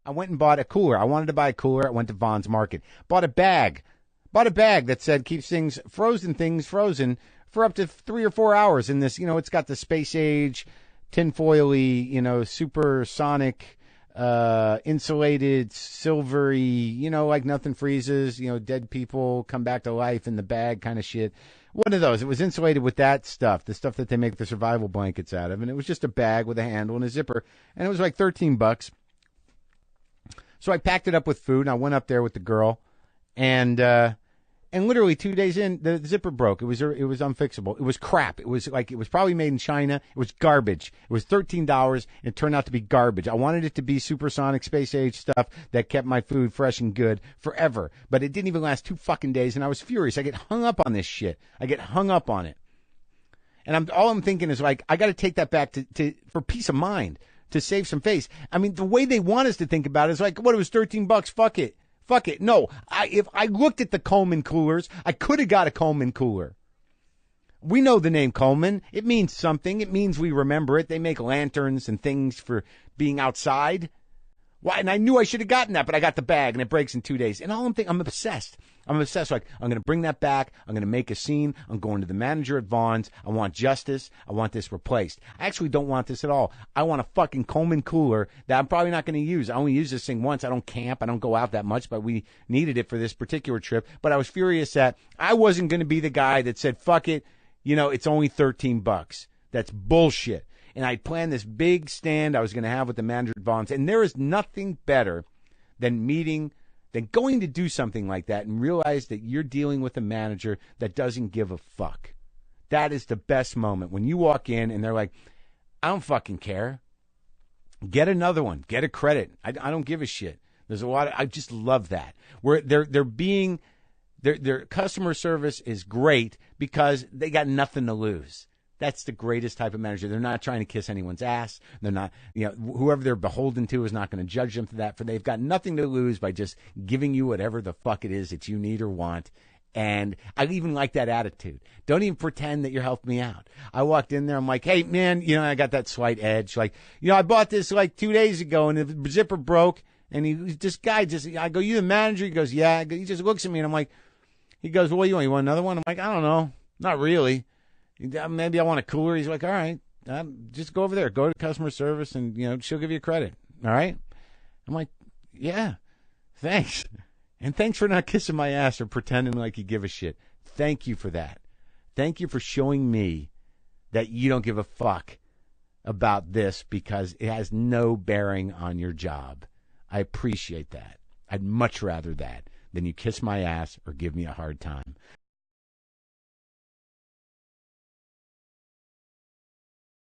I went and bought a cooler. I wanted to buy a cooler. I went to Vaughn's Market. Bought a bag. Bought a bag that said keeps things frozen for up to 3 or 4 hours in this, it's got the space age, tinfoily, supersonic, insulated, silvery, like nothing freezes, dead people come back to life in the bag kind of shit. One of those. It was insulated with that stuff, the stuff that they make the survival blankets out of. And it was just a bag with a handle and a zipper. And it was like $13. So I packed it up with food and I went up there with the girl. And literally 2 days in, the zipper broke. It was unfixable. It was crap. It was probably made in China. It was garbage. It was $13 and it turned out to be garbage. I wanted it to be supersonic space age stuff that kept my food fresh and good forever. But it didn't even last 2 fucking days and I was furious. I get hung up on this shit. I get hung up on it. And all I'm thinking is like, I got to take that back to for peace of mind, to save some face. I mean, the way they want us to think about it is like, what, it was $13. Fuck it. Fuck it. No, if I looked at the Coleman coolers, I could have got a Coleman cooler. We know the name Coleman. It means something. It means we remember it. They make lanterns and things for being outside. Why? And I knew I should have gotten that, but I got the bag and it breaks in 2 days. And all I'm thinking, I'm obsessed. Like, I'm going to bring that back. I'm going to make a scene. I'm going to the manager at Vaughn's. I want justice. I want this replaced. I actually don't want this at all. I want a fucking Coleman cooler that I'm probably not going to use. I only use this thing once. I don't camp. I don't go out that much, but we needed it for this particular trip. But I was furious that I wasn't going to be the guy that said, fuck it. It's only $13. That's bullshit. And I planned this big stand I was going to have with the manager at Vaughn's. And there is nothing better than going to do something like that and realize that you're dealing with a manager that doesn't give a fuck. That is the best moment. When you walk in and they're like, I don't fucking care. Get another one. Get a credit. I don't give a shit. There's a lot I just love that. Where their customer service is great because they got nothing to lose. That's the greatest type of manager. They're not trying to kiss anyone's ass. They're not, whoever they're beholden to is not going to judge them for that. For they've got nothing to lose by just giving you whatever the fuck it is that you need or want. And I even like that attitude. Don't even pretend that you're helping me out. I walked in there. I'm like, hey, man, I got that slight edge. Like, I bought this like 2 days ago and the zipper broke. And I go, you the manager? He goes, yeah. He just looks at me and I'm like, he goes, well, you want another one? I'm like, I don't know. Not really. Maybe I want a cooler. He's like, all right, just go over there. Go to customer service and, she'll give you credit. All right? I'm like, yeah, thanks. And thanks for not kissing my ass or pretending like you give a shit. Thank you for that. Thank you for showing me that you don't give a fuck about this because it has no bearing on your job. I appreciate that. I'd much rather that than you kiss my ass or give me a hard time.